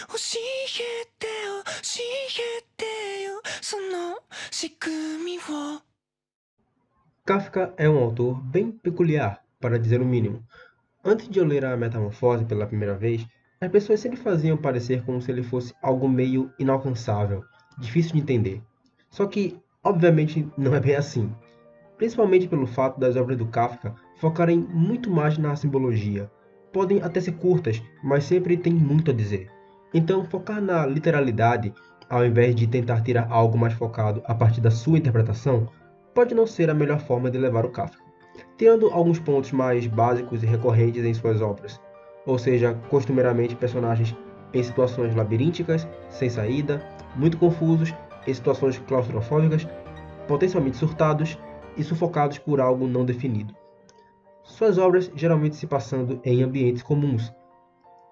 教えてよ教えてよその仕組みを Kafka é um autor bem peculiar, para dizer o mínimo. Antes de eu ler a Metamorfose pela primeira vez, as pessoas sempre faziam parecer como se ele fosse algo meio inalcançável, difícil de entender. Só que, obviamente, não é bem assim. Principalmente pelo fato das obras do Kafka focarem muito mais na simbologia. Podem até ser curtas, mas sempre têm muito a dizer. Então, focar na literalidade, ao invés de tentar tirar algo mais focado a partir da sua interpretação, pode não ser a melhor forma de levar o Kafka. Tirando alguns pontos mais básicos e recorrentes em suas obras, ou seja, costumeiramente personagens em situações labirínticas, sem saída, muito confusos, em situações claustrofóbicas, potencialmente surtados e sufocados por algo não definido. Suas obras geralmente se passando em ambientes comuns,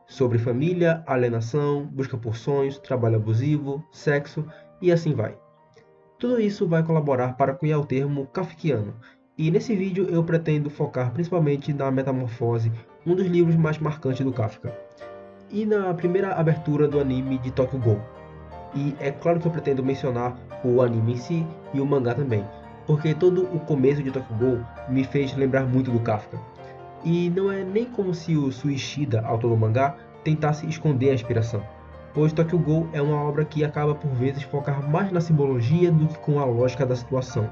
sobre família, alienação, busca por sonhos, trabalho abusivo, sexo e assim vai. Tudo isso vai colaborar para cunhar o termo kafkiano, e nesse vídeo eu pretendo focar principalmente na Metamorfose, um dos livros mais marcantes do Kafka, e na primeira abertura do anime de Tokyo Ghoul. E é claro que eu pretendo mencionar o anime em si e o mangá também, porque todo o começo de Tokyo Ghoul me fez lembrar muito do Kafka. E não é nem como se o Suishida, autor do mangá, tentasse esconder a inspiração, pois Tokyo Ghoul é uma obra que acaba por vezes focar mais na simbologia do que com a lógica da situação.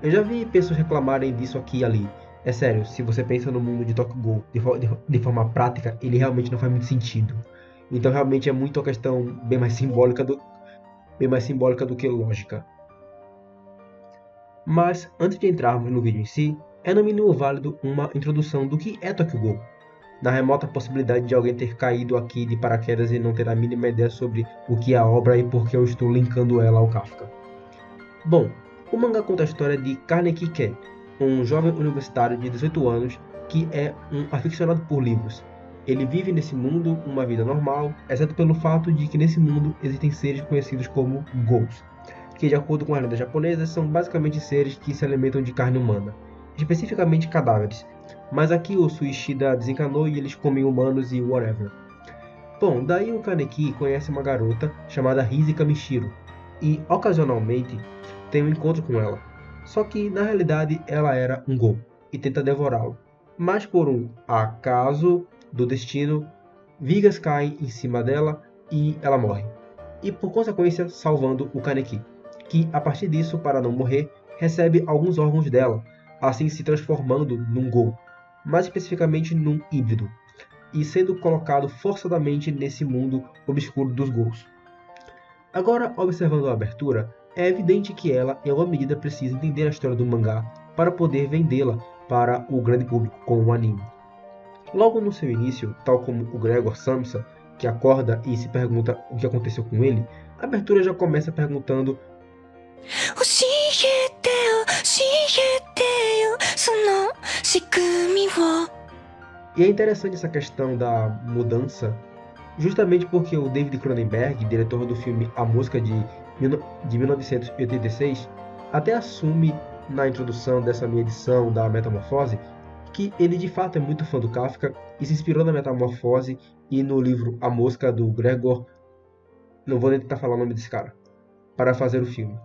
Eu já vi pessoas reclamarem disso aqui e ali. É sério, se você pensa no mundo de Tokyo Ghoul de forma prática, ele realmente não faz muito sentido. Então realmente é muito uma questão bem mais simbólica do que lógica. Mas, antes de entrarmos no vídeo em si, é no mínimo válido uma introdução do que é Tokyo Ghoul, na remota possibilidade de alguém ter caído aqui de paraquedas e não ter a mínima ideia sobre o que é a obra e por que eu estou linkando ela ao Kafka. Bom, o mangá conta a história de Kaneki Ken, um jovem universitário de 18 anos que é um aficionado por livros. Ele vive nesse mundo uma vida normal, exceto pelo fato de que nesse mundo existem seres conhecidos como Ghouls, que de acordo com as lendas japonesas são basicamente seres que se alimentam de carne humana, especificamente cadáveres, mas aqui o Suishida desencanou e eles comem humanos e whatever. Bom, daí o Kaneki conhece uma garota chamada Hizi Mishiro, e ocasionalmente tem um encontro com ela. Só que na realidade ela era um Ghoul e tenta devorá-lo. Mas por um acaso do destino, vigas caem em cima dela e ela morre. E por consequência salvando o Kaneki, que a partir disso, para não morrer, recebe alguns órgãos dela, assim se transformando num Ghoul, mais especificamente num híbrido, e sendo colocado forçadamente nesse mundo obscuro dos Ghouls. Agora, observando a abertura, é evidente que ela, em alguma medida, precisa entender a história do mangá para poder vendê-la para o grande público com o anime. Logo no seu início, tal como o Gregor Samsa, que acorda e se pergunta o que aconteceu com ele, a abertura já começa perguntando 教えてよ教えてよその仕組みを E é interessante essa questão da mudança, justamente porque o David Cronenberg, diretor do filme A Mosca de 1986, até assume na introdução dessa minha edição da Metamorfose que ele de fato é muito fã do Kafka e se inspirou na Metamorfose e no livro A Mosca do Gregor, não vou nem tentar falar o nome desse cara, para fazer o filme.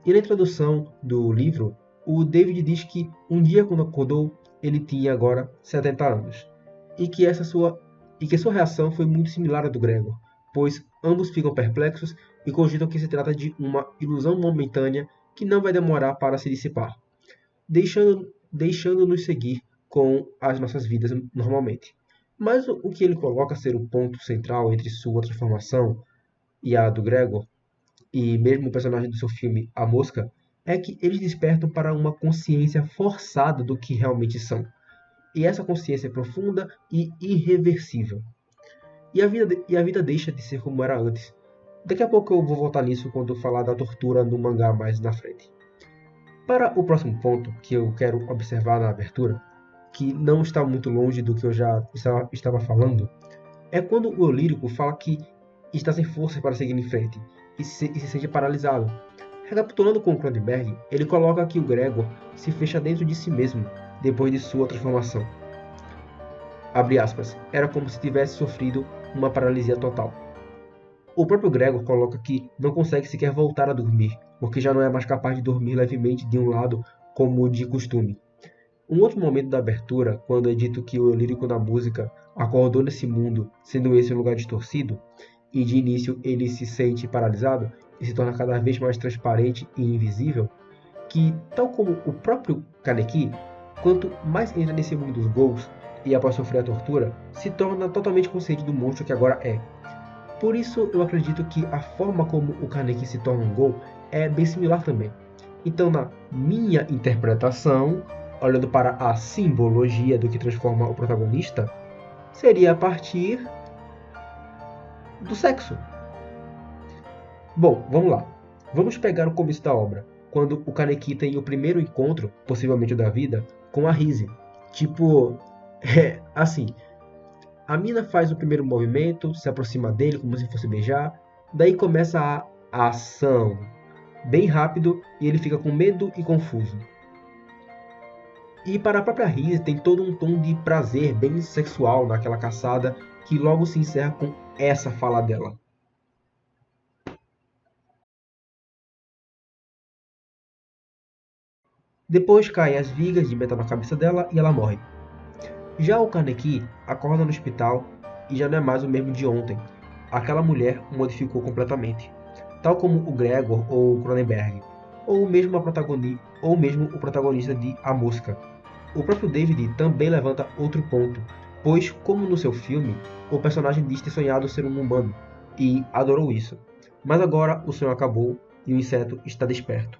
E na introdução do livro, o David diz que um dia quando acordou, ele tinha agora 70 anos, e que sua reação foi muito similar à do Gregor, pois ambos ficam perplexos e cogitam que se trata de uma ilusão momentânea que não vai demorar para se dissipar, deixando-nos seguir com as nossas vidas normalmente. Mas o que ele coloca ser o ponto central entre sua transformação e a do Gregor, e mesmo o personagem do seu filme A Mosca, é que eles despertam para uma consciência forçada do que realmente são. E essa consciência é profunda e irreversível. E a vida deixa de ser como era antes. Daqui a pouco eu vou voltar nisso quando falar da tortura no mangá mais na frente. Para o próximo ponto que eu quero observar na abertura, que não está muito longe do que eu já estava falando, é quando o eu lírico fala que está sem força para seguir em frente e se sente paralisado. Recapitulando com o Cronenberg, ele coloca que o Gregor se fecha dentro de si mesmo depois de sua transformação. Abre aspas, era como se tivesse sofrido uma paralisia total. O próprio Gregor coloca que não consegue sequer voltar a dormir, porque já não é mais capaz de dormir levemente de um lado como de costume. Um outro momento da abertura, quando é dito que o eu lírico da música acordou nesse mundo, sendo esse um lugar distorcido, e de início ele se sente paralisado e se torna cada vez mais transparente e invisível, que, tal como o próprio Kaneki, quanto mais entra nesse mundo dos Ghouls e após sofrer a tortura, se torna totalmente consciente do monstro que agora é. Por isso eu acredito que a forma como o Kaneki se torna um Ghoul é bem similar também. Então, na minha interpretação, olhando para a simbologia do que transforma o protagonista, seria a partir do sexo. Bom, vamos lá. Vamos pegar o começo da obra, quando o Kaneki tem o primeiro encontro, possivelmente o da vida, com a Rise. Tipo, assim, a mina faz o primeiro movimento, se aproxima dele como se fosse beijar, daí começa a ação, bem rápido, e ele fica com medo e confuso. E para a própria Rise tem todo um tom de prazer bem sexual naquela caçada, que logo se encerra com essa fala dela. Depois caem as vigas de metal na cabeça dela e ela morre. Já o Kaneki acorda no hospital e já não é mais o mesmo de ontem. Aquela mulher o modificou completamente, tal como o Gregor ou o Cronenberg, ou mesmo o protagonista de A Mosca. O próprio David também levanta outro ponto, pois, como no seu filme, o personagem diz ter sonhado ser um humano, e adorou isso. Mas agora o sonho acabou e o inseto está desperto.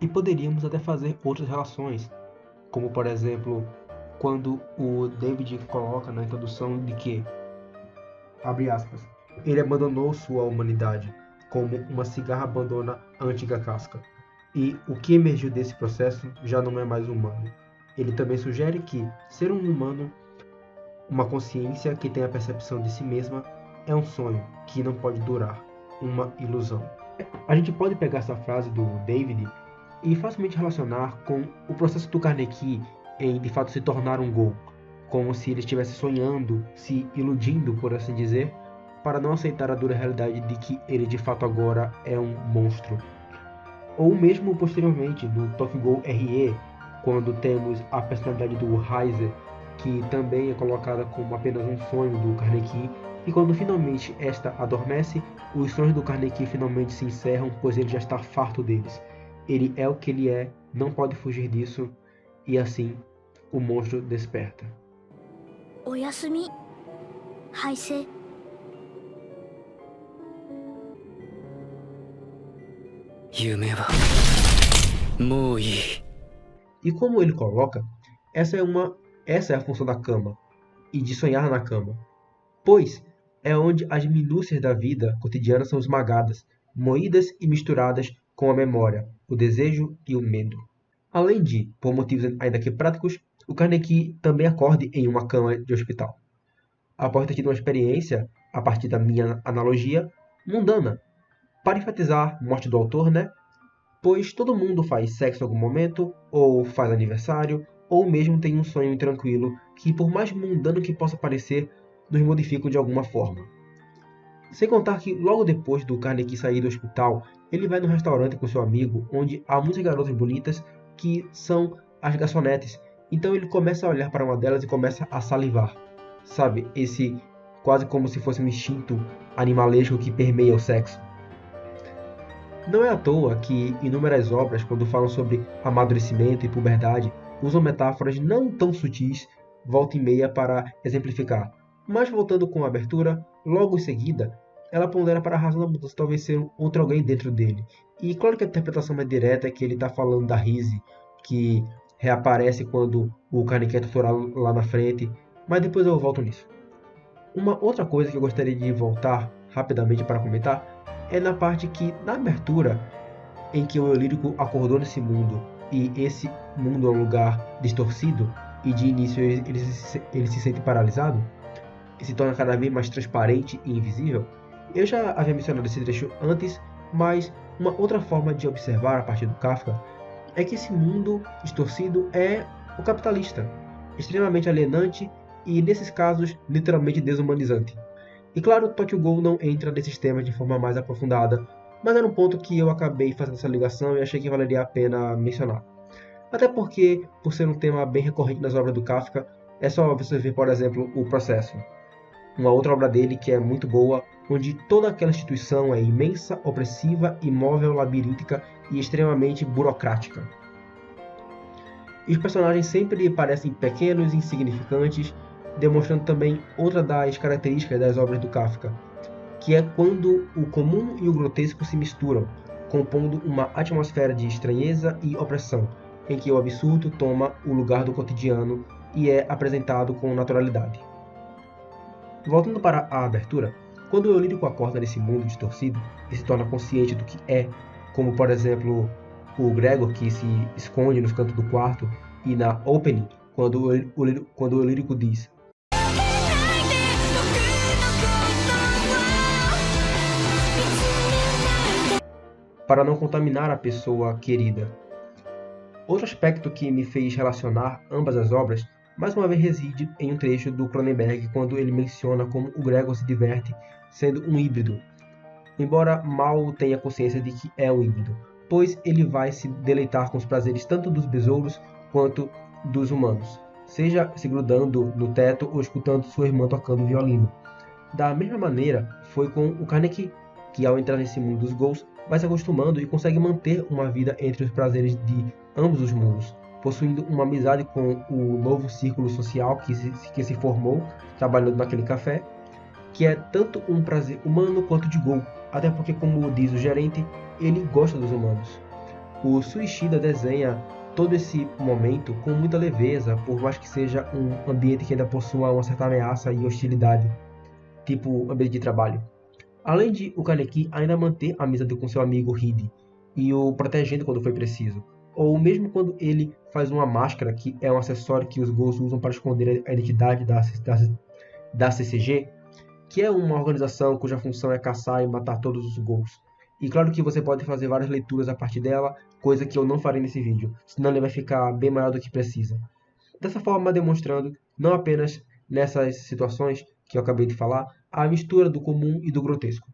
E poderíamos até fazer outras relações, como por exemplo, quando o David coloca na introdução de que, abre aspas, ele abandonou sua humanidade, como uma cigarra abandona a antiga casca. E o que emergiu desse processo já não é mais humano. Ele também sugere que ser um humano, uma consciência que tem a percepção de si mesma, é um sonho que não pode durar, uma ilusão. A gente pode pegar essa frase do David e facilmente relacionar com o processo do Kaneki em de fato se tornar um Ghoul, como se ele estivesse sonhando, se iludindo, por assim dizer, para não aceitar a dura realidade de que ele de fato agora é um monstro. Ou mesmo posteriormente no Tokyo Ghoul RE, quando temos a personalidade do Heiser, que também é colocada como apenas um sonho do Kaneki, e quando finalmente esta adormece, os sonhos do Kaneki finalmente se encerram, pois ele já está farto deles. Ele é o que ele é, não pode fugir disso, e assim o monstro desperta. おやすみ、ハイセ。夢はもういい。 E como ele coloca, essa é a função da cama, e de sonhar na cama, pois é onde as minúcias da vida cotidiana são esmagadas, moídas e misturadas com a memória, o desejo e o medo. Além de, por motivos ainda que práticos, o Kaneki também acorde em uma cama de hospital. Após ter tido uma experiência, a partir da minha analogia, mundana, para enfatizar morte do autor, né? Pois todo mundo faz sexo em algum momento, ou faz aniversário, ou mesmo tem um sonho intranquilo que, por mais mundano que possa parecer, nos modificam de alguma forma. Sem contar que, logo depois do Kaneki sair do hospital, ele vai no restaurante com seu amigo, onde há muitas garotas bonitas que são as garçonetes. Então ele começa a olhar para uma delas e começa a salivar. Sabe, esse quase como se fosse um instinto animalesco que permeia o sexo. Não é à toa que inúmeras obras, quando falam sobre amadurecimento e puberdade, usam metáforas não tão sutis, volta e meia, para exemplificar. Mas voltando com a abertura, logo em seguida, ela pondera para a razão da mudança talvez ser outro alguém dentro dele. E claro que a interpretação mais direta é que ele está falando da Rise, que reaparece quando o Kaneki é torturado lá na frente, mas depois eu volto nisso. Uma outra coisa que eu gostaria de voltar rapidamente para comentar é na parte que, na abertura, em que o eu lírico acordou nesse mundo, e esse mundo é um lugar distorcido, e de início ele se sente paralisado, e se torna cada vez mais transparente e invisível. Eu já havia mencionado esse trecho antes, mas uma outra forma de observar a partir do Kafka é que esse mundo distorcido é o capitalista, extremamente alienante e, nesses casos, literalmente desumanizante. E claro, Tokyo Ghoul não entra nesses temas de forma mais aprofundada, mas era um ponto que eu acabei fazendo essa ligação e achei que valeria a pena mencionar. Até porque, por ser um tema bem recorrente nas obras do Kafka, é só você ver, por exemplo, O Processo, uma outra obra dele que é muito boa, onde toda aquela instituição é imensa, opressiva, imóvel, labiríntica e extremamente burocrática. E os personagens sempre parecem pequenos e insignificantes, demonstrando também outra das características das obras do Kafka, que é quando o comum e o grotesco se misturam, compondo uma atmosfera de estranheza e opressão, em que o absurdo toma o lugar do cotidiano e é apresentado com naturalidade. Voltando para a abertura, quando o Eulírico acorda nesse mundo distorcido e se torna consciente do que é, como por exemplo o Gregor que se esconde nos cantos do quarto, e na opening, quando o Eulírico diz para não contaminar a pessoa querida. Outro aspecto que me fez relacionar ambas as obras, mais uma vez reside em um trecho do Cronenberg quando ele menciona como o Gregor se diverte sendo um híbrido, embora mal tenha consciência de que é um híbrido, pois ele vai se deleitar com os prazeres tanto dos besouros quanto dos humanos, seja se grudando no teto ou escutando sua irmã tocando violino. Da mesma maneira, foi com o Kaneki, que ao entrar nesse mundo dos ghouls, vai se acostumando e consegue manter uma vida entre os prazeres de ambos os mundos, possuindo uma amizade com o novo círculo social que se formou trabalhando naquele café, que é tanto um prazer humano quanto de ghoul, até porque, como diz o gerente, ele gosta dos humanos. O Suishida desenha todo esse momento com muita leveza, por mais que seja um ambiente que ainda possua uma certa ameaça e hostilidade, tipo ambiente de trabalho. Além de o Kaneki ainda manter a amizade com seu amigo Hide e o protegendo quando foi preciso, ou mesmo quando ele faz uma máscara que é um acessório que os ghouls usam para esconder a identidade da CCG, que é uma organização cuja função é caçar e matar todos os ghouls. E claro que você pode fazer várias leituras a partir dela, coisa que eu não farei nesse vídeo, senão ele vai ficar bem maior do que precisa. Dessa forma, demonstrando, não apenas nessas situações que eu acabei de falar, a mistura do comum e do grotesco,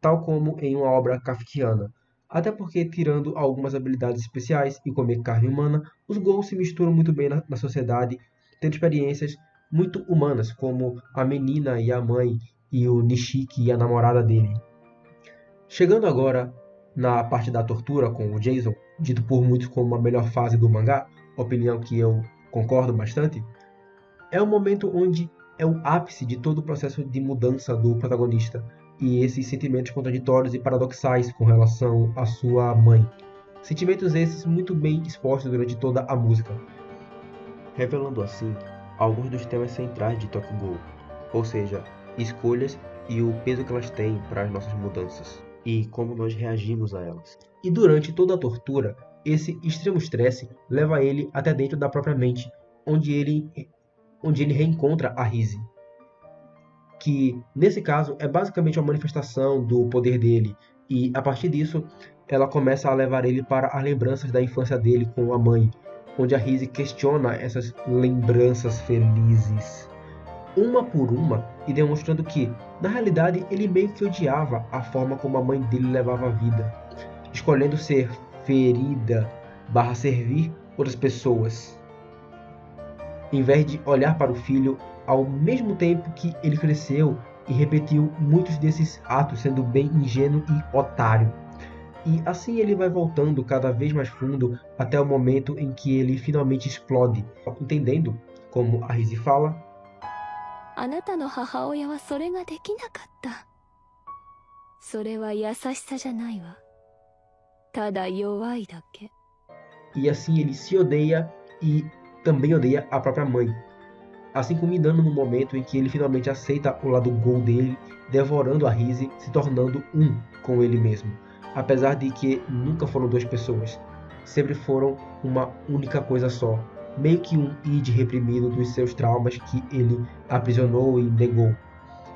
tal como em uma obra kafkiana. Até porque, tirando algumas habilidades especiais e comer carne humana, os ghouls se misturam muito bem na sociedade, tendo experiências muito humanas, como a menina e a mãe, e o Nishiki e a namorada dele. Chegando agora na parte da tortura com o Jason, dito por muitos como a melhor fase do mangá, opinião que eu concordo bastante, é um momento onde é o ápice de todo o processo de mudança do protagonista e esses sentimentos contraditórios e paradoxais com relação à sua mãe. Sentimentos esses muito bem expostos durante toda a música, revelando assim alguns dos temas centrais de Tokyo Ghoul, ou seja, escolhas e o peso que elas têm para as nossas mudanças e como nós reagimos a elas. E durante toda a tortura, esse extremo estresse leva ele até dentro da própria mente, onde ele reencontra a Rise, que nesse caso é basicamente uma manifestação do poder dele, e a partir disso ela começa a levar ele para as lembranças da infância dele com a mãe, onde a Rise questiona essas lembranças felizes, uma por uma, e demonstrando que, na realidade, ele meio que odiava a forma como a mãe dele levava a vida, escolhendo ser ferida / servir outras pessoas, em vez de olhar para o filho ao mesmo tempo que ele cresceu e repetiu muitos desses atos sendo bem ingênuo e otário. E assim ele vai voltando cada vez mais fundo até o momento em que ele finalmente explode, entendendo, como a Rise fala, あなたの母親はそれができなかった。それは優しさじゃないわ。ただ弱いだけ。 e assim ele se odeia e também odeia a própria mãe, assim culminando no momento em que ele finalmente aceita o lado ghoul dele, devorando a Rise, se tornando um com ele mesmo, apesar de que nunca foram duas pessoas, sempre foram uma única coisa só, meio que um id reprimido dos seus traumas que ele aprisionou e negou.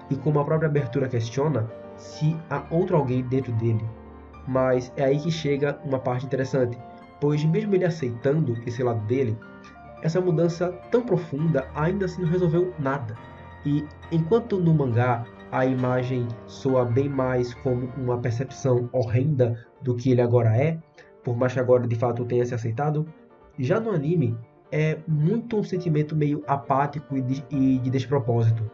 E como a própria abertura questiona, se há outro alguém dentro dele. Mas é aí que chega uma parte interessante, pois mesmo ele aceitando esse lado dele, essa mudança tão profunda ainda assim não resolveu nada. E enquanto no mangá a imagem soa bem mais como uma percepção horrenda do que ele agora é, por mais que agora de fato tenha se aceitado. Já no anime, é muito um sentimento meio apático e de despropósito,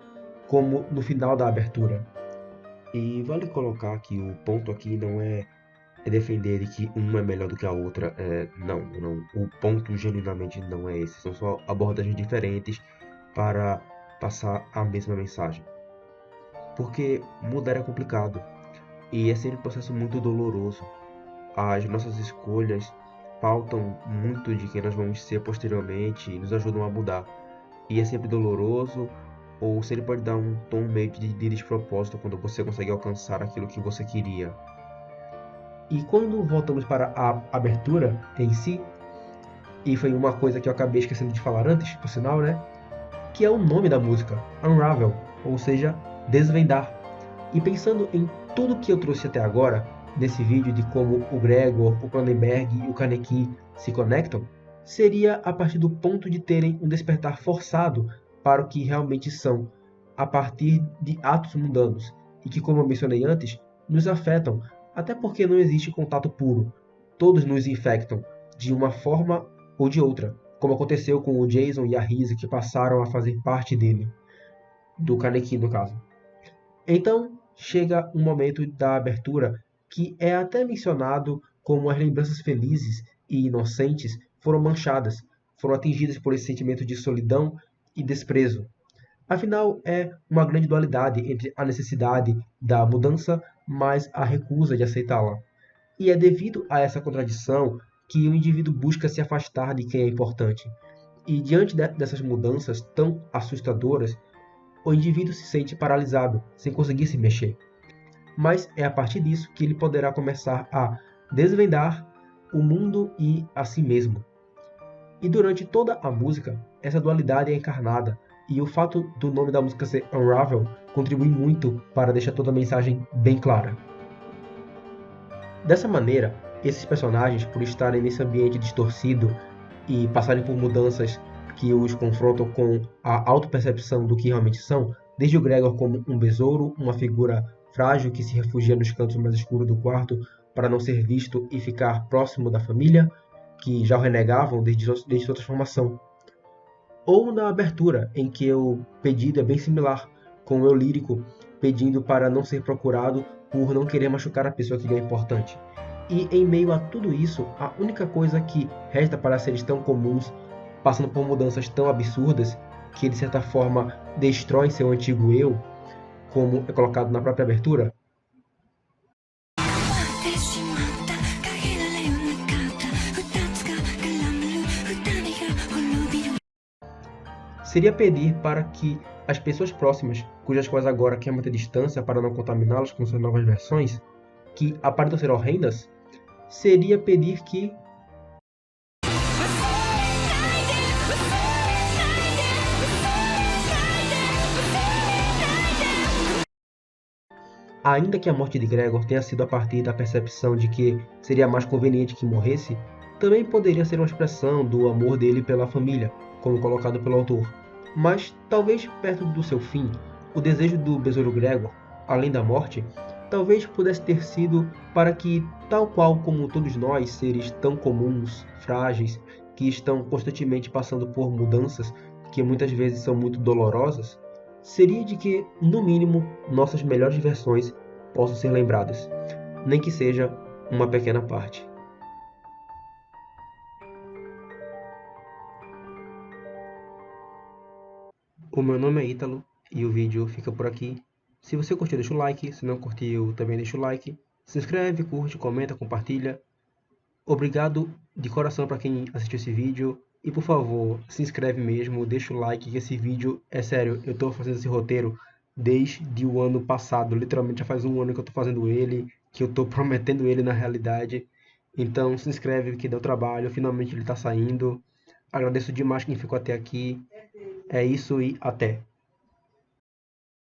como no final da abertura. E vale colocar que o ponto aqui não é defender de que uma é melhor do que a outra. Não. O ponto genuinamente não é esse. São só abordagens diferentes para passar a mesma mensagem. Porque mudar é complicado e é sempre um processo muito doloroso. As nossas escolhas pautam muito de quem nós vamos ser posteriormente e nos ajudam a mudar. E é sempre doloroso, ou sempre pode dar um tom meio de despropósito quando você consegue alcançar aquilo que você queria. E quando voltamos para a abertura em si, e foi uma coisa que eu acabei esquecendo de falar antes, por sinal, né? Que é o nome da música, Unravel, ou seja, desvendar. E pensando em tudo que eu trouxe até agora, nesse vídeo de como o Gregor, o Cronenberg e o Kaneki se conectam, seria a partir do ponto de terem um despertar forçado para o que realmente são, a partir de atos mundanos, e que, como eu mencionei antes, nos afetam, até porque não existe contato puro. Todos nos infectam, de uma forma ou de outra, como aconteceu com o Jason e a Risa, que passaram a fazer parte dele, do Kaneki no caso. Então, chega um momento da abertura que é até mencionado como as lembranças felizes e inocentes foram manchadas, foram atingidas por esse sentimento de solidão e desprezo. Afinal, é uma grande dualidade entre a necessidade da mudança, mas a recusa de aceitá-la. E é devido a essa contradição que o indivíduo busca se afastar de quem é importante. E diante dessas mudanças tão assustadoras, o indivíduo se sente paralisado, sem conseguir se mexer. Mas é a partir disso que ele poderá começar a desvendar o mundo e a si mesmo. E durante toda a música, essa dualidade é encarnada, e o fato do nome da música ser Unravel contribui muito para deixar toda a mensagem bem clara. Dessa maneira, esses personagens, por estarem nesse ambiente distorcido e passarem por mudanças que os confrontam com a autopercepção do que realmente são, desde o Gregor como um besouro, uma figura frágil que se refugia nos cantos mais escuros do quarto para não ser visto e ficar próximo da família, que já o renegavam desde sua transformação. Ou na abertura, em que o pedido é bem similar, com o eu lírico pedindo para não ser procurado por não querer machucar a pessoa que lhe é importante. E em meio a tudo isso, a única coisa que resta para seres tão comuns, passando por mudanças tão absurdas, que de certa forma destroem seu antigo eu, como é colocado na própria abertura, seria pedir para que as pessoas próximas, cujas quais agora quer manter distância para não contaminá-las com suas novas versões, que aparentam ser horrendas, seria pedir que ainda que a morte de Gregor tenha sido a partir da percepção de que seria mais conveniente que morresse, também poderia ser uma expressão do amor dele pela família, como colocado pelo autor. Mas, talvez perto do seu fim, o desejo do besouro Gregor, além da morte, talvez pudesse ter sido para que, tal qual como todos nós, seres tão comuns, frágeis, que estão constantemente passando por mudanças que muitas vezes são muito dolorosas, seria de que, no mínimo, nossas melhores versões possam ser lembradas, nem que seja uma pequena parte. O meu nome é Ítalo e o vídeo fica por aqui. Se você curtiu, deixa o like. Se não curtiu, também deixa o like. Se inscreve, curte, comenta, compartilha. Obrigado de coração para quem assistiu esse vídeo. E por favor, se inscreve mesmo, deixa o like, que esse vídeo, é sério, eu estou fazendo esse roteiro desde o ano passado. Literalmente já faz um ano que eu estou fazendo ele, que eu estou prometendo ele na realidade. Então se inscreve que deu trabalho, finalmente ele está saindo. Agradeço demais quem ficou até aqui. É isso e até!